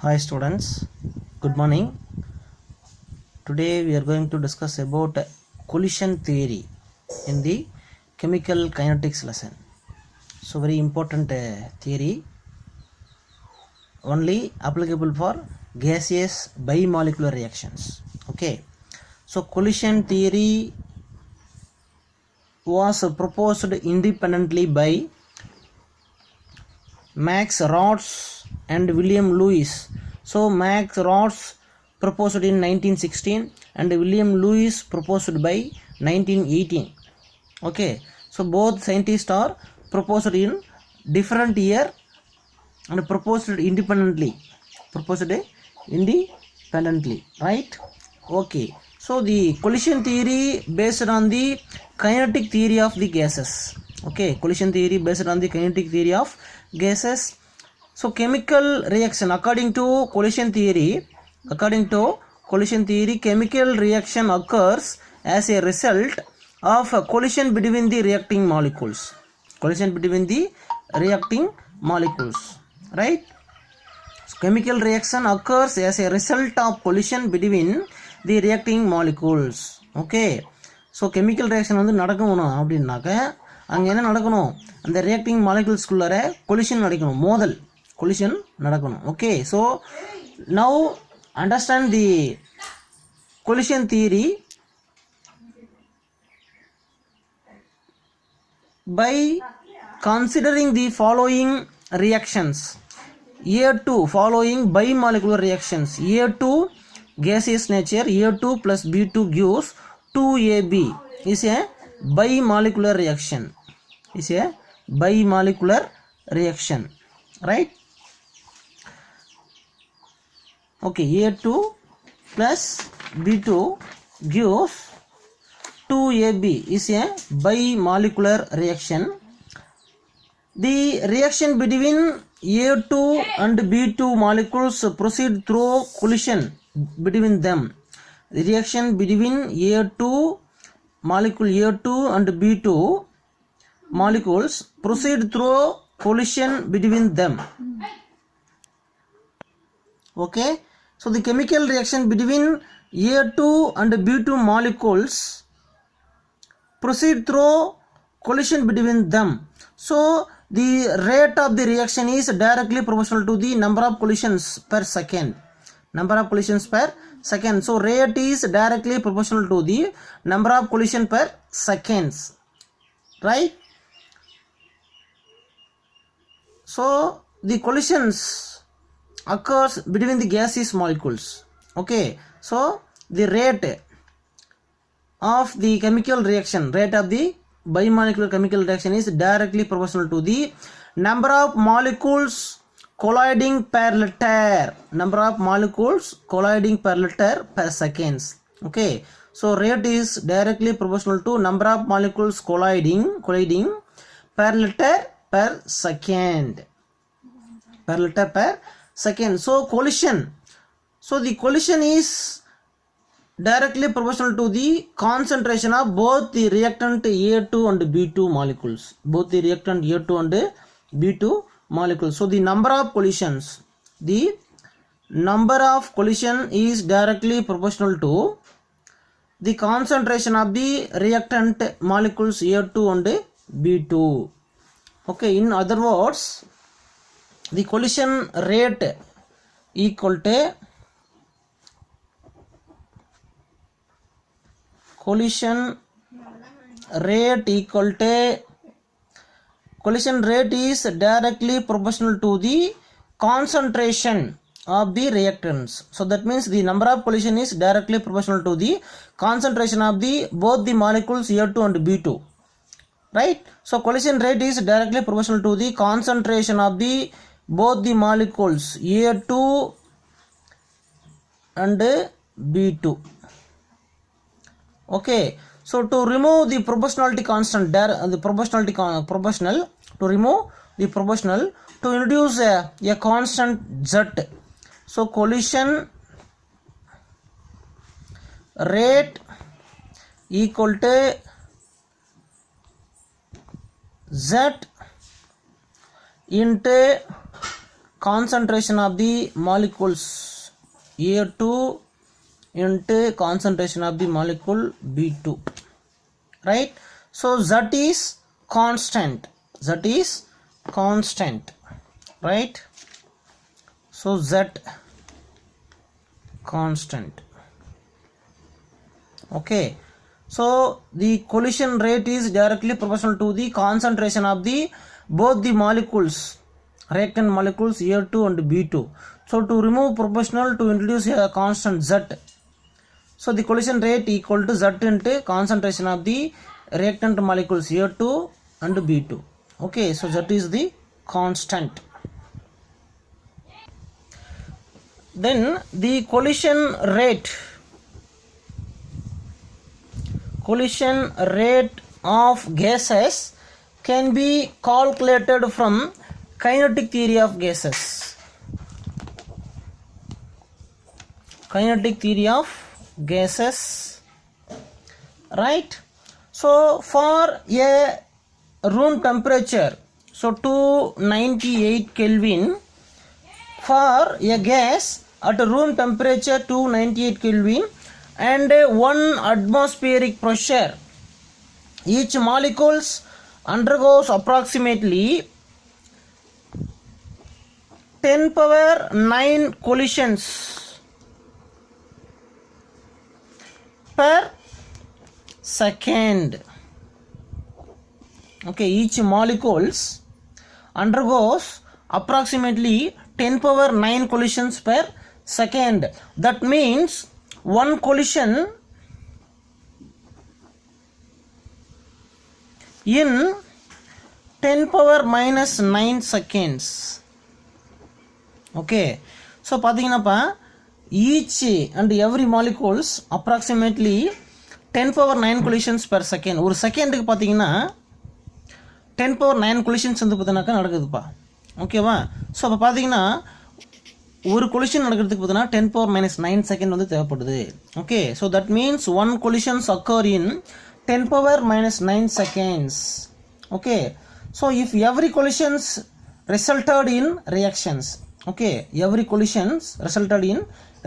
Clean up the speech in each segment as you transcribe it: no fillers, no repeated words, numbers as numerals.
Hi students, good morning. Today we are going to discuss about collision theory in the chemical kinetics lesson. So very important theory, only applicable for gaseous bimolecular reactions. Okay, so collision theory was proposed independently by Max Rods and William Lewis. So Max Rods proposed in 1916 and William Lewis proposed by 1918. Okay, so both scientists are proposed in different year and proposed independently. Right? Okay, so the collision theory based on the kinetic theory of the gases. Okay, collision theory based on the kinetic theory of gases. So chemical reaction according to collision theory, chemical reaction occurs as a result of a collision between the reacting molecules. Right? So chemical reaction occurs as a result of collision between the reacting molecules. Okay, so chemical reaction வந்து நடக்கணும் அப்படின்னாக்க அங்கே என்ன நடக்கணும், அந்த reacting மாலிகுல்ஸ்குள்ளார collision நடக்கணும். Okay, so now understand the collision theory by considering the following reactions. A2 following bimolecular reactions. A2 gaseous nature, A2 plus B2 gives 2AB is a bimolecular reaction. Right? Okay, A2 plus B2 gives 2AB is a bimolecular reaction. The reaction between A2 and B2 molecules proceed through collision between them. The reaction between molecule A2 and B2 molecules proceed through collision between them. Okay, so the chemical reaction between A2 and B2 molecules proceed through collision between them. So the rate of the reaction is directly proportional to the number of collisions per second. So rate is directly proportional to the number of collision per seconds. Right? So the collisions occurs between the gaseous molecules. Okay, so the rate of the chemical reaction, rate of the bimolecular chemical reaction is directly proportional to the number of molecules colliding per liter, per seconds. Okay, so rate is directly proportional to number of molecules colliding per liter per second. So collision, so the collision is directly proportional to the concentration of both the reactant A2 and B2 molecules. So the number of collisions is directly proportional to the concentration of the reactant molecules A2 and B2. Okay, in other words, the collision rate equal to collision rate is directly proportional to the concentration of the reactants. So that means the number of collision is directly proportional to the concentration of the both the molecules A2 and B2. Right? So collision rate is directly proportional to the concentration of the both the molecules A2 and B2. Okay, so to remove the proportionality constant, to remove the proportional, to introduce a constant Z. So collision rate equal to Z into concentration of the molecules A2 into concentration of the molecule B2, right? So Z is constant, right? So Z constant. Okay, so the collision rate is directly proportional to the concentration of the both the molecules, reactant molecules A2 and B2. So to remove proportional, to introduce a constant Z, so the collision rate equal to Z into concentration of the reactant molecules A2 and B2. Okay, so Z is the constant. Then the collision rate of gases can be calculated from kinetic theory of gases. Right? So for a room temperature, so 298 Kelvin, for a gas at a room temperature 298 Kelvin and 1 atmospheric pressure, each molecules undergoes approximately 10 power 9 collisions per second. Okay, each molecules undergoes approximately 10 power 9 collisions per second. That means one collision in 10 power minus 9 seconds. Okay, so pathina each and every molecules approximately 10 power 9 collisions per second. ஒரு செகண்டுக்கு பார்த்தீங்கன்னா 10 power 9 collisions வந்து பார்த்தீங்கன்னாக்கா நடக்குதுப்பா. ஓகேவா? So அப்போ பார்த்தீங்கன்னா ஒரு collision நடக்கிறதுக்கு பார்த்தீங்கன்னா 10 power minus 9 செகண்ட் வந்து தேவைப்படுது. Okay, so that means one collisions occur in 10 power minus 9 seconds. Okay, so if every collisions resulted in reactions, okay, every collisions resulted in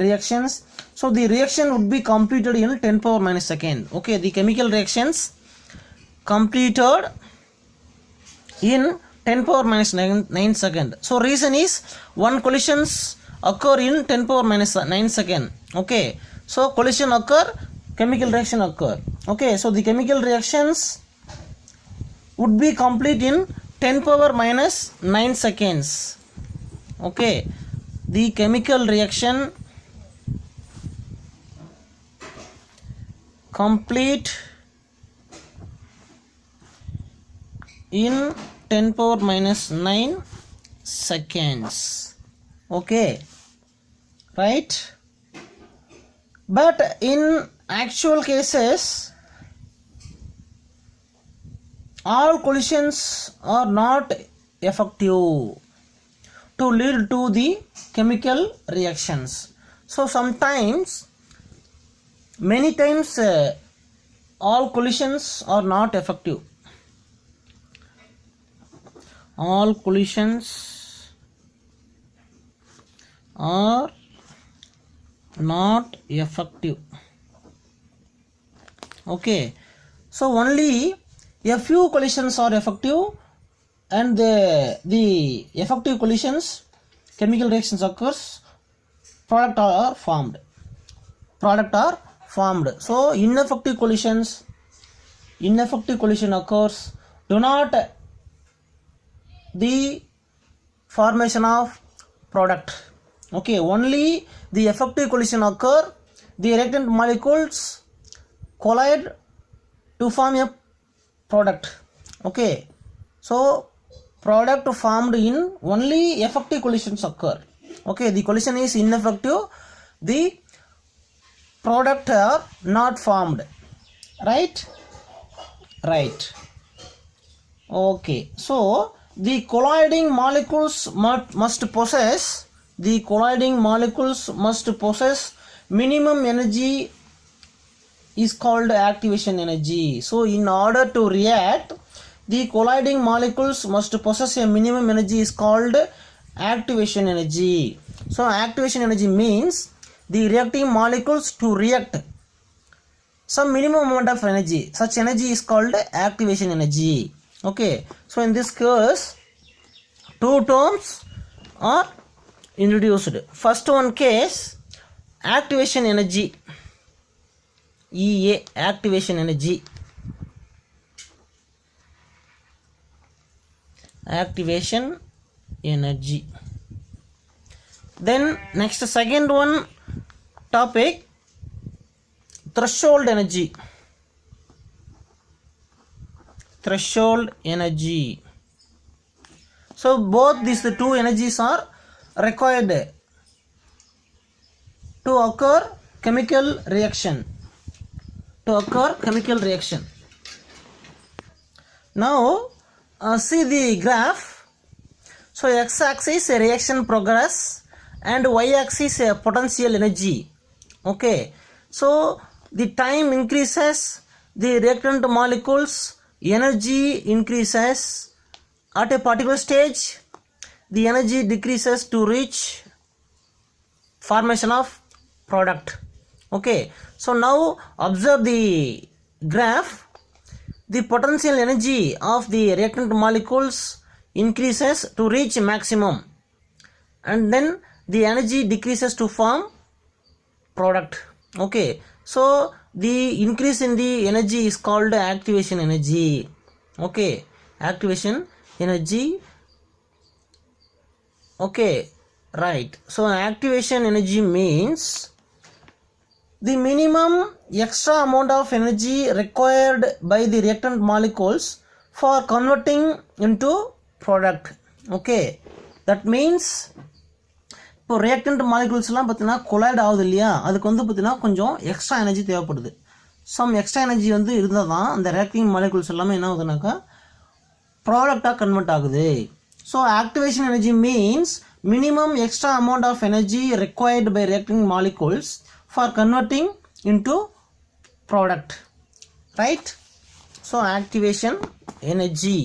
reactions, so the reaction would be completed in 10 power minus second. Okay, the chemical reactions completed in 10 power minus 9 second. So reason is one collisions occur in 10 power minus 9 second. Okay, so collision occur, chemical reaction occur. Okay, so the chemical reactions would be complete in 10 power minus 9 seconds. Okay, the chemical reaction complete in 10 power minus 9 seconds. Okay, right? But in actual cases all collisions are not effective to lead to the chemical reactions. So sometimes, many times all collisions are not effective. All collisions are not effective. Okay, so only a few collisions are effective, and the effective collisions, chemical reactions occurs, product are formed. So ineffective collision occurs, do not the formation of product. Okay, only the effective collision occur, the reactant molecules collide to form a product. Okay, so product formed in only effective collisions occur. Okay, the collision is ineffective, the product are not formed. Right? Okay, so the colliding molecules must possess minimum energy is called activation energy. So in order to react, the colliding molecules must possess a minimum energy is called activation energy. So activation energy means the reacting molecules to react some minimum amount of energy. Such energy is called activation energy. Okay, so in this case two terms are introduced. First one case, activation energy, EA, activation energy. Activation energy. Then next second one topic, threshold energy. Threshold energy. So both these two energies are required to occur chemical reaction. Now see the graph. So x-axis reaction progress and y-axis potential energy. Okay, so the time increases, the reactant molecules energy increases. At a particular stage, the energy decreases to reach formation of product. Okay, so now observe the graph. The potential energy of the reactant molecules increases to reach maximum, and then the energy decreases to form product. Okay, so the increase in the energy is called activation energy. Okay, activation energy. Okay, right. So activation energy means the minimum extra amount of energy required by the reactant molecules for converting into product. Okay, that means இப்போ reactant மாலிகுல்ஸ்லாம் பார்த்தீங்கன்னா collide ஆகுது இல்லையா, அதுக்கு வந்து பார்த்தீங்கன்னா கொஞ்சம் extra energy தேவைப்படுது. Some extra energy வந்து இருந்தால் தான் அந்த ரியாக்டிங் மாலிகுல்ஸ் எல்லாமே என்ன ஆகுதுனாக்கா ப்ராடக்டாக கன்வெர்ட் ஆகுது. So activation energy means minimum extra amount of energy required by reacting molecules for converting into product, right? So activation energy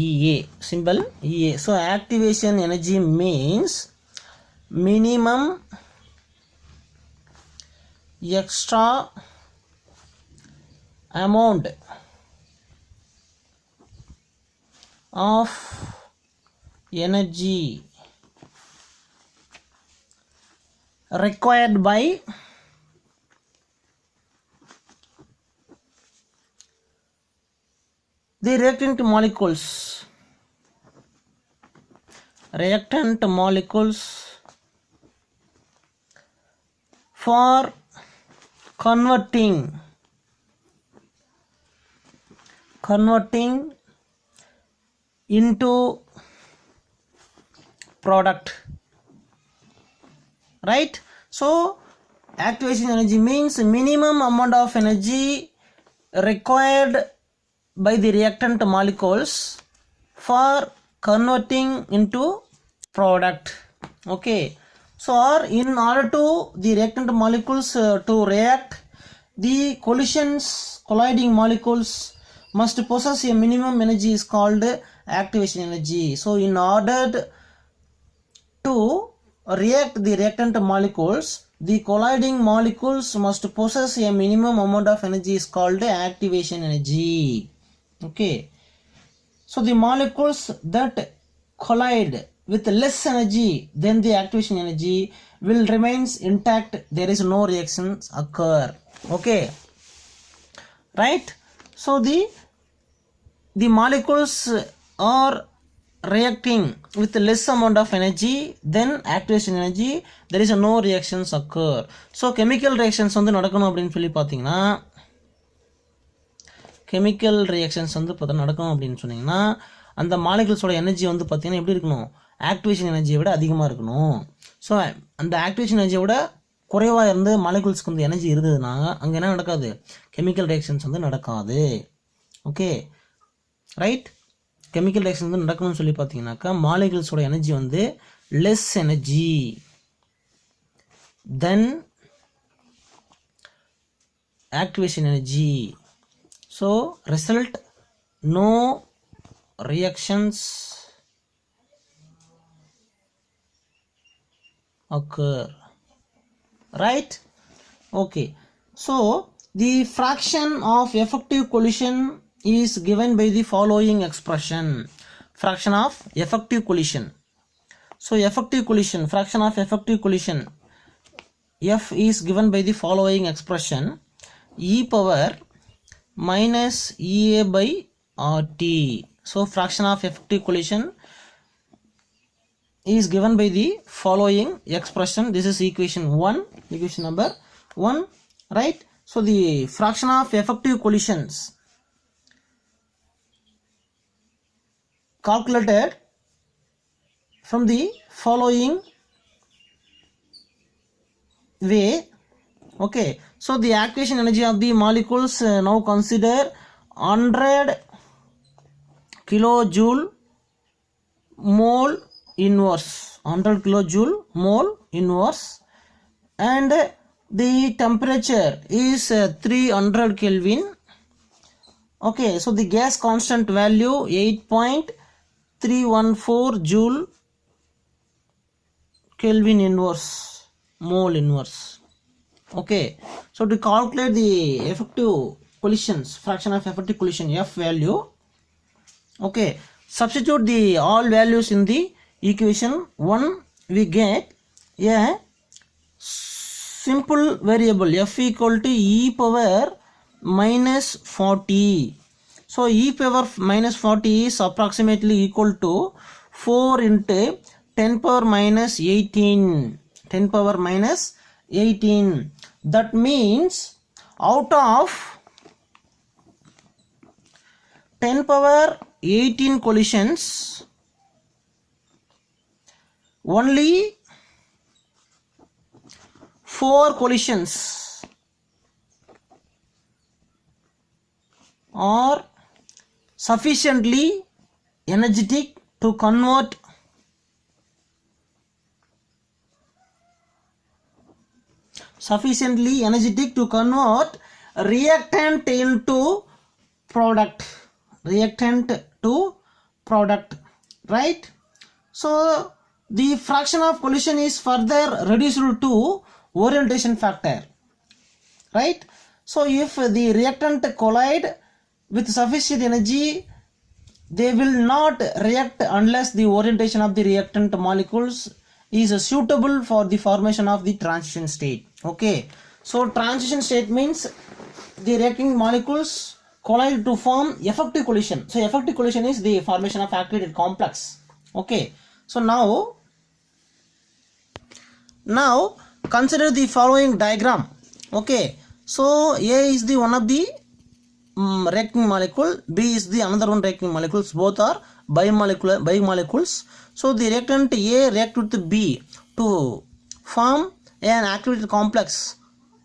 EA, symbol EA. So activation energy means minimum extra amount of energy required by the reactant molecules for converting into product, right? So activation energy means minimum amount of energy required by the reactant molecules for converting into product. Okay, so in order to the reactant molecules to react, the colliding molecules must possess a minimum energy is called activation energy. So in order to react the reactant molecules, the colliding molecules must possess a minimum amount of energy is called activation energy. Okay, so the molecules that collide with less energy than the activation energy will remains intact. There is no reactions occur. Okay, right? So the molecules are reacting with less amount of energy than activation energy, there is no reactions occur. So chemical reactions வந்து நடக்கணும் அப்படின்னு சொல்லி பார்த்தீங்கன்னா, chemical reactions வந்து பார்த்தா நடக்கணும் அப்படின்னு சொன்னீங்கன்னா அந்த மாலிகுல்ஸோட எனர்ஜி வந்து பார்த்தீங்கன்னா எப்படி இருக்கணும், ஆக்டிவேஷன் எனர்ஜியை விட அதிகமாக இருக்கணும். ஸோ அந்த ஆக்டிவேஷன் எனர்ஜியை விட குறைவாக இருந்து மாலிகுல்ஸ்க்கு வந்து எனர்ஜி இருந்ததுன்னா அங்கே என்ன நடக்காது, கெமிக்கல் ரியாக்ஷன்ஸ் வந்து நடக்காது. Okay, right? கெமிக்கல் ரியாக்ஷன் வந்து நடக்கணும்னு சொல்லி பார்த்தீங்கன்னாக்கா மாலிகுல்ஸோட எனர்ஜி வந்து less energy then activation energy. So result, no reactions occur, right? Okay, so the fraction of effective collision is given by the following expression. Fraction of effective collision. So effective collision, fraction of effective collision, F is given by the following expression: e power minus Ea by RT. So fraction of effective collision is given by the following expression. This is equation 1, equation number 1, right? So the fraction of effective collisions calculated from the following way. Okay, so the activation energy of the molecules, now consider 100 kilojoule mole inverse, 100 kilojoule mole inverse, and the temperature is 300 Kelvin. Okay, so the gas constant value 8.314 joule Kelvin inverse, mole inverse. Okay, so to calculate the effective collisions, fraction of effective collision, F value, okay, substitute the all values in the equation 1. We get a simple variable F equal to e power minus 40. So e power minus 40 is approximately equal to 4 into 10 power minus 18. 10 power minus 18. That means out of 10 power 18 collisions, only 4 collisions are sufficiently energetic to convert reactant into product, right? So the fraction of collision is further reduced to orientation factor, right? So if the reactant collide with sufficient energy, they will not react unless the orientation of the reactant molecules is suitable for the formation of the transition state. Okay, so transition state means the reacting molecules collide to form effective collision. So effective collision is the formation of activated complex. Okay, so now consider the following diagram. Okay, so A is the one of the reacting molecule, B is the another one reacting molecules, both are bimolecules. So the reactant A react with B to form an activated complex.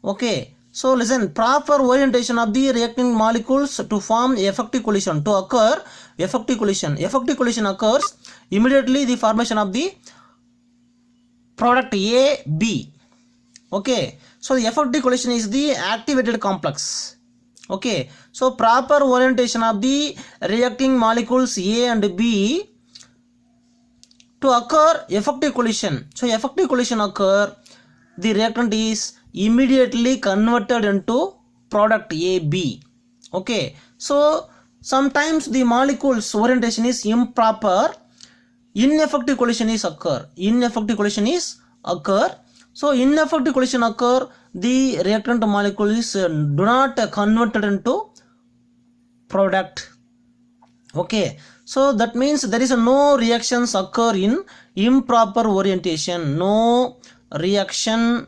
Okay, so listen, proper orientation of the reacting molecules to form effective collision to occur, effective collision occurs immediately the formation of the product A, B. Okay, so the effective collision is the activated complex. Okay, so proper orientation of the reacting molecules A and B to occur effective collision. So effective collision occur, the reactant is immediately converted into product AB. Okay, so sometimes the molecules orientation is improper, ineffective collision is occur. So ineffective collision occur, the reactant molecules do not converted into product. Okay, so that means there is no reactions occur in improper orientation. No reaction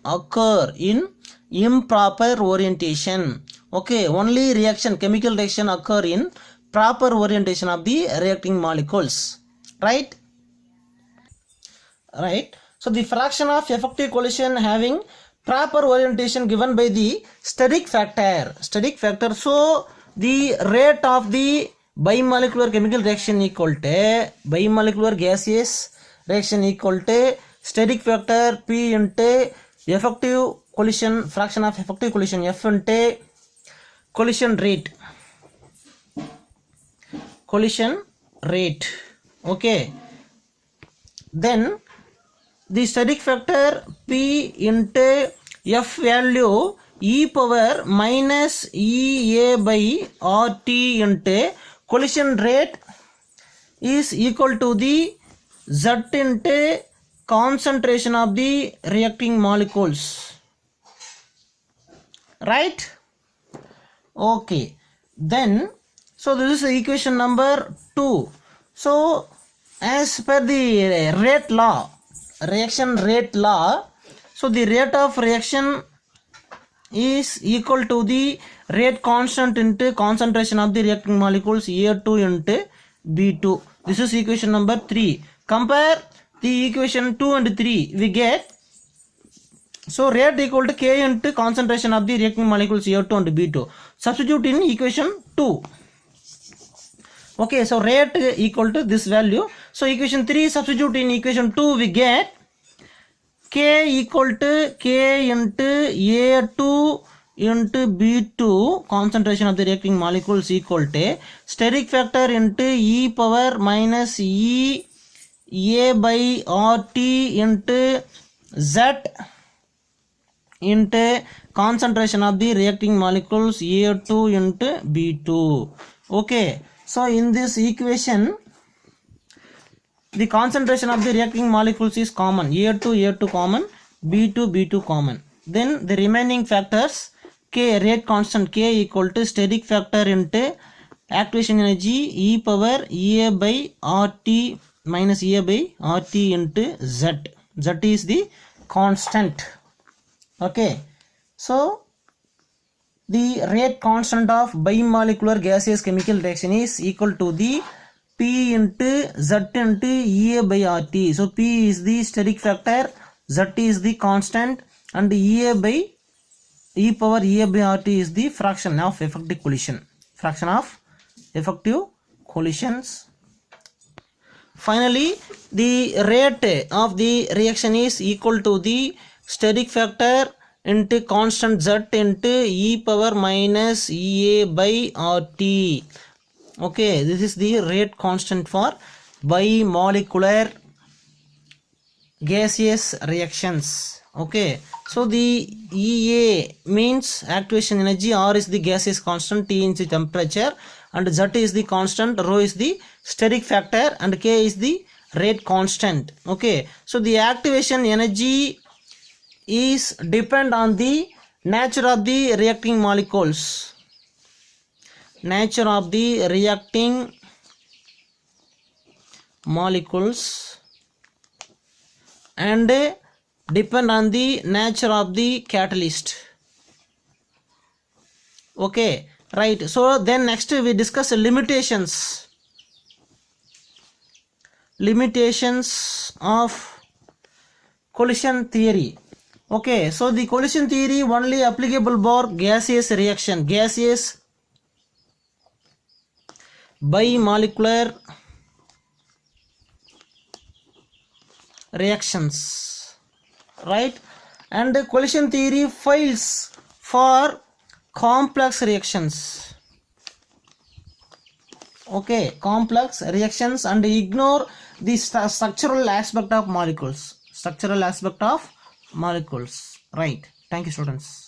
occur in improper orientation. Okay, only reaction, chemical reaction occur in proper orientation of the reacting molecules. Right? So the fraction of effective collision having proper orientation given by the steric factor. So the rate of the bimolecular chemical reaction equal to bimolecular gaseous reaction equal to steric factor P into effective collision, fraction of effective collision F into collision rate. collision rate. Okay, then the static factor P into F value e power minus EA by RT into collision rate is equal to the Z into concentration of the reacting molecules, right? Okay, then so this is the equation number 2. So as per the rate law, reaction rate law, so the rate of reaction is equal to the rate constant into concentration of the reacting molecules A2 into B2. This is equation number 3. Compare the equation 2 and 3, we get, so rate equal to K into concentration of the reacting molecules A2 and B2. Substitute in equation 2. Okay, so rate equal to this value. So equation 3 substitute in equation 2, we get K equal to K into A2 into B2, concentration of the reacting molecules, equal to steric factor into e power minus E A by RT into Z into concentration of the reacting molecules A2 into B2. Okay, so in this equation the concentration of the reacting molecules is common, A2 common, B2 common. Then the remaining factors, K, rate constant K equal to steric factor into activation energy e power EA by RT minus EA by RT into Z. Z is the constant. Okay, so the rate constant of bimolecular gaseous chemical reaction is equal to the P into Z into EA by RT. So P is the steric factor, Z is the constant, and EA by e power EA by RT is the fraction of effective collision. Fraction of effective collisions. Finally, the rate of the reaction is equal to the steric factor into constant Z into e power minus EA by RT. Okay, this is the rate constant for bimolecular gaseous reactions. Okay, so the EA means activation energy, R is the gaseous constant, T is the temperature, and Z is the constant, rho is the steric factor, and K is the rate constant. Okay, so the activation energy is depend on the nature of the reacting molecules. Nature of the reacting molecules and depend on the nature of the catalyst. Okay, right. So then next we discuss limitations of collision theory. Okay, so the collision theory only applicable for gaseous reaction, gaseous bimolecular reactions, right? And the collision theory fails for complex reactions. Okay, complex reactions, and ignore the structural aspect of molecules. Right? Thank you, students.